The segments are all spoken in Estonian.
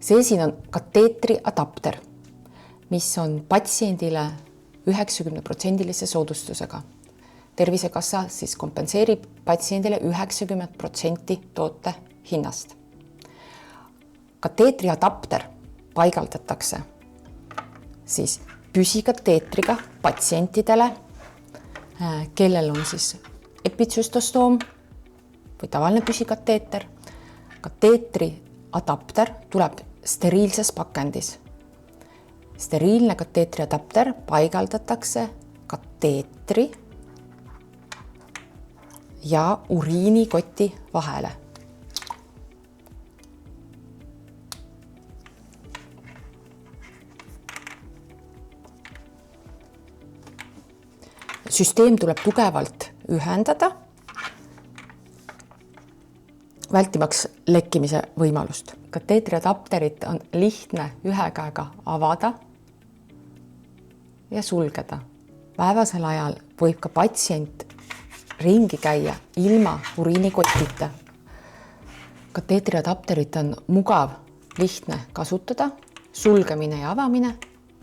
See siin on kateetri adapter, mis on patsiendile 90% soodustusega. Tervisekassa siis kompenseerib patsiendile 90% toote hinnast. Kateetri adapter paigaldatakse siis püsikateetriga patsientidele, kellel on siis epitsüstostoom või tavaline püsikateeter. Kateetri adapter tuleb steriilses pakendis. Steriilne kateetri adapter paigaldatakse kateetri ja uriinikoti vahele. Süsteem tuleb tugevalt ühendada, vältimaks lekkimise võimalust. Kateetri adapterit on lihtne ühe käega avada ja sulgeda. Päevasel ajal võib ka patsient ringi käia ilma uriinikotita. Kateetri adapterit on mugav, lihtne kasutada. Sulgemine ja avamine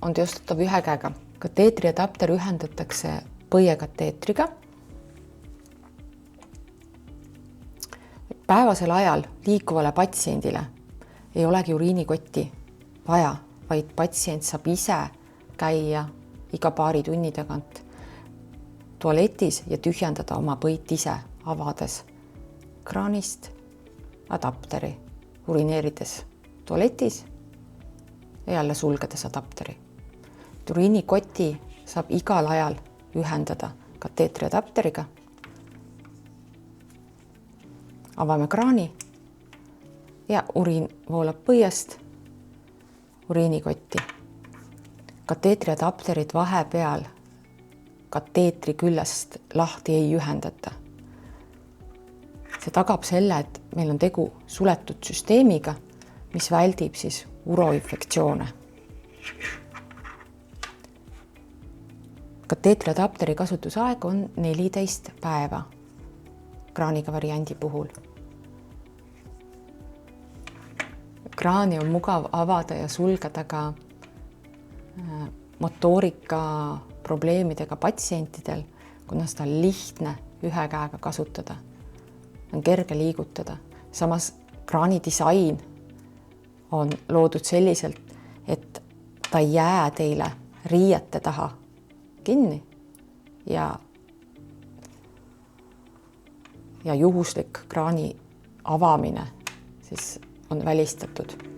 on teostatav ühe käega. Kateetri adapter ühendatakse põiekateetriga. Päevasel ajal liikuvale patsiendile ei olegi uriinikotti vaja, vaid patsient saab ise käia iga paari tunni tagant tualetis ja tühjendada oma põit ise, avades kraanist adapteri, urineerides tualetis ja jälle sulgedes adapteri. Uriinikoti saab igal ajal ühendada kateetri adapteriga. Avame kraani ja uriin voolab põiest uriinikotti. Kateetri adapterit vahepeal kateetri küljest lahti ei ühendata. See tagab selle, et meil on tegu suletud süsteemiga, mis väldib siis uroinfektsioone. Kateetri adapteri kasutusaeg on 14 päeva kraaniga variandi puhul. Kraani on mugav avada ja sulgeda ka motoorika probleemidega patsientidel, kuna seda on lihtne ühe käega kasutada. On kerge liigutada. Samas kraani disain on loodud selliselt, et ta ei jää teile riiete taha kinni ja juhuslik kraani avamine siis on välistatud.